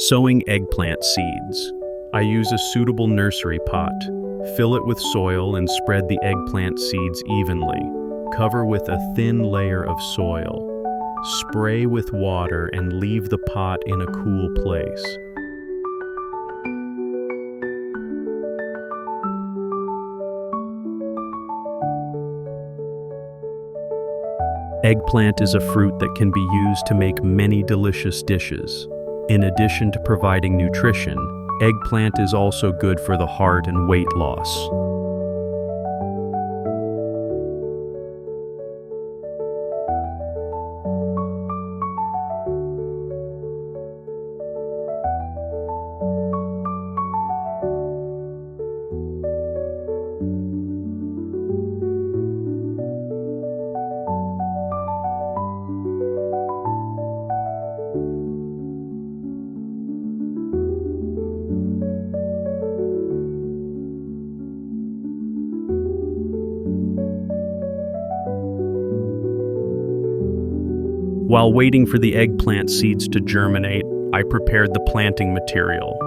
Sowing eggplant seeds. I use a suitable nursery pot. Fill it with soil and spread the eggplant seeds evenly. Cover with a thin layer of soil. Spray with water and leave the pot in a cool place. Eggplant is a fruit that can be used to make many delicious dishes. In addition to providing nutrition, eggplant is also good for the heart and weight loss. While waiting for the eggplant seeds to germinate, I prepared the planting material.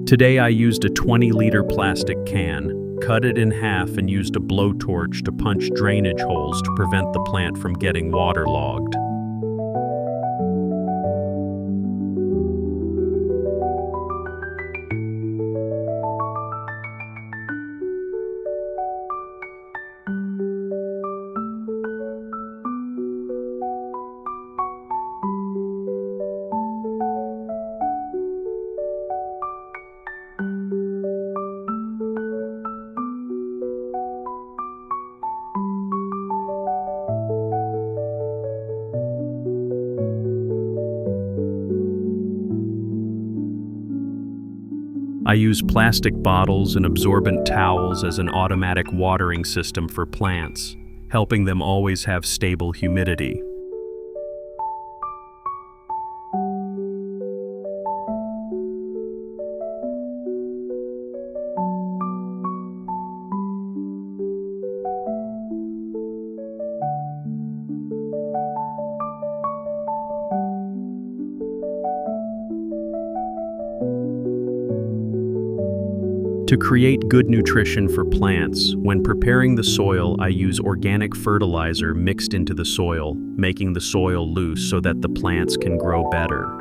Today I used a 20-liter plastic can, cut it in half and used a blowtorch to punch drainage holes to prevent the plant from getting waterlogged. I use plastic bottles and absorbent towels as an automatic watering system for plants, helping them always have stable humidity. To create good nutrition for plants, when preparing the soil, I use organic fertilizer mixed into the soil, making the soil loose so that the plants can grow better.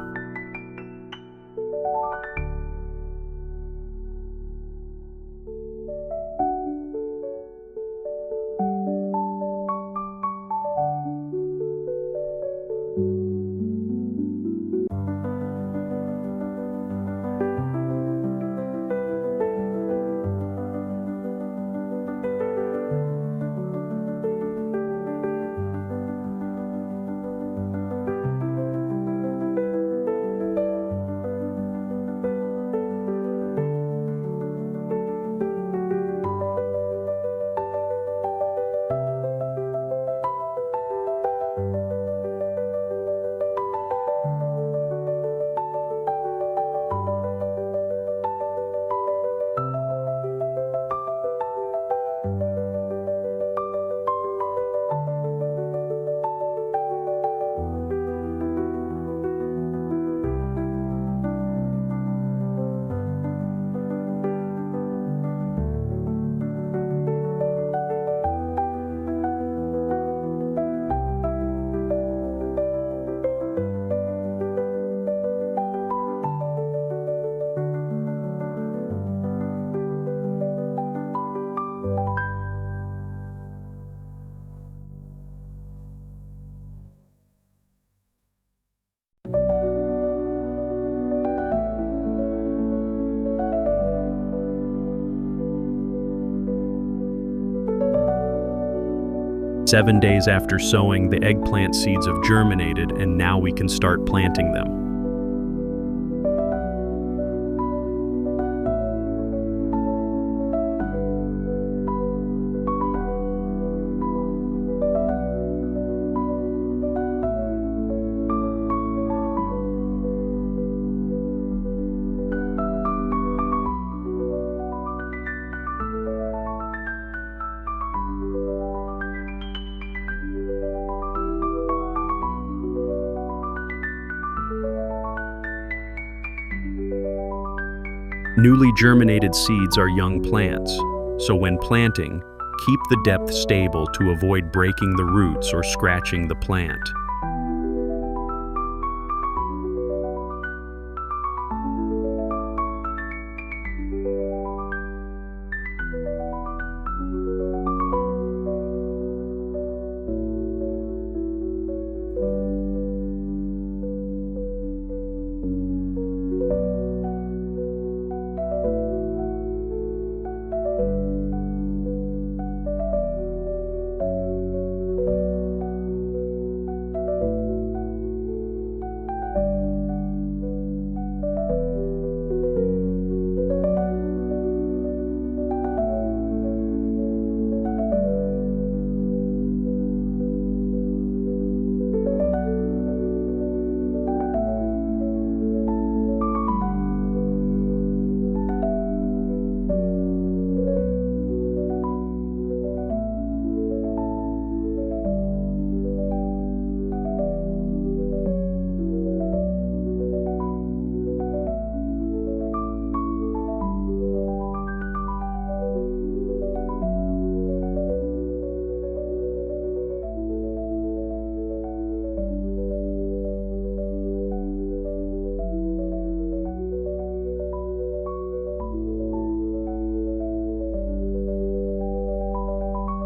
Seven days after sowing, the eggplant seeds have germinated, and now we can start planting them. Newly germinated seeds are young plants, so when planting, keep the depth stable to avoid breaking the roots or scratching the plant.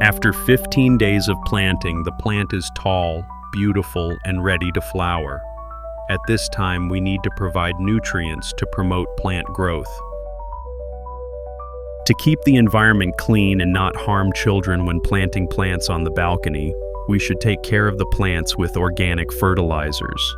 After 15 days of planting, the plant is tall, beautiful, and ready to flower. At this time, we need to provide nutrients to promote plant growth. To keep the environment clean and not harm children when planting plants on the balcony, we should take care of the plants with organic fertilizers.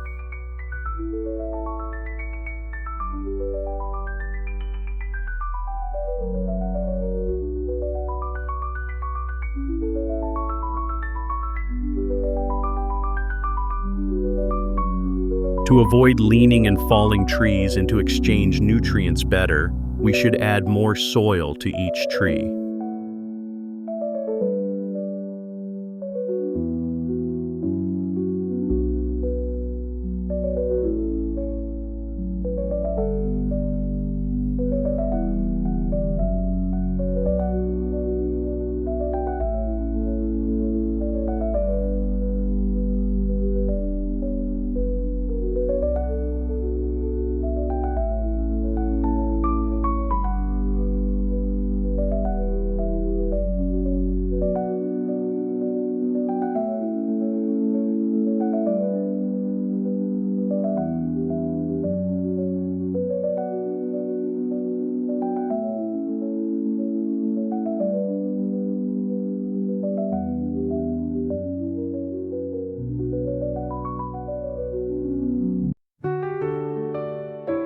To avoid leaning and falling trees and to exchange nutrients better, we should add more soil to each tree.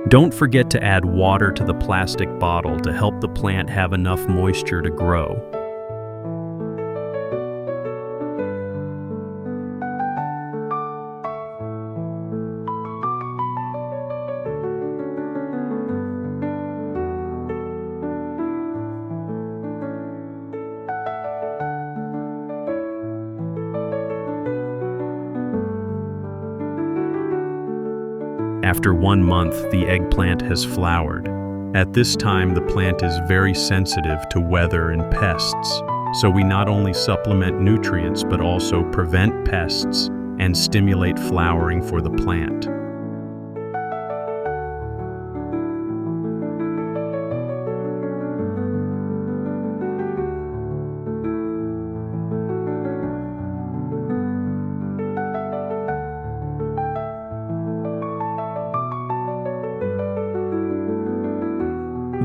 Don't forget to add water to the plastic bottle to help the plant have enough moisture to grow. After 1 month, the eggplant has flowered. At this time, the plant is very sensitive to weather and pests, so we not only supplement nutrients but also prevent pests and stimulate flowering for the plant.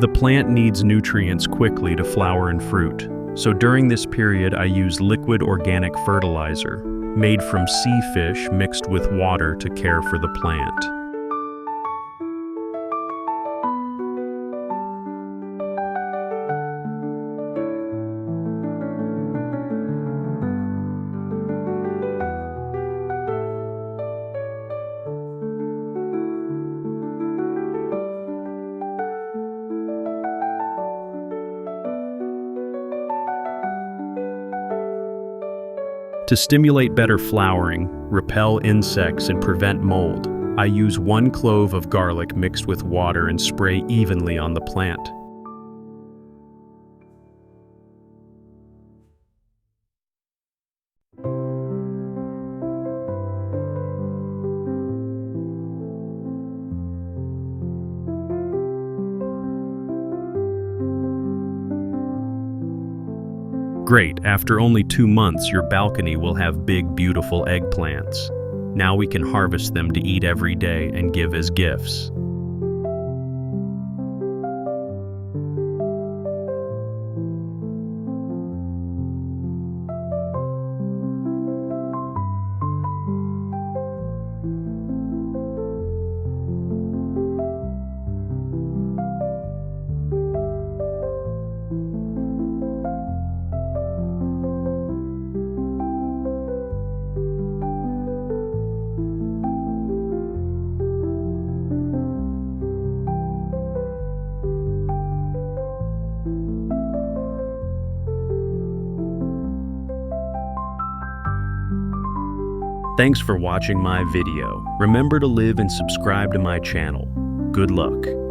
The plant needs nutrients quickly to flower and fruit, so during this period I use liquid organic fertilizer, made from sea fish mixed with water to care for the plant. To stimulate better flowering, repel insects, and prevent mold, I use 1 clove of garlic mixed with water and spray evenly on the plant. Great, after only 2 months, your balcony will have big, beautiful eggplants. Now we can harvest them to eat every day and give as gifts. Thanks for watching my video. Remember to live and subscribe to my channel. Good luck.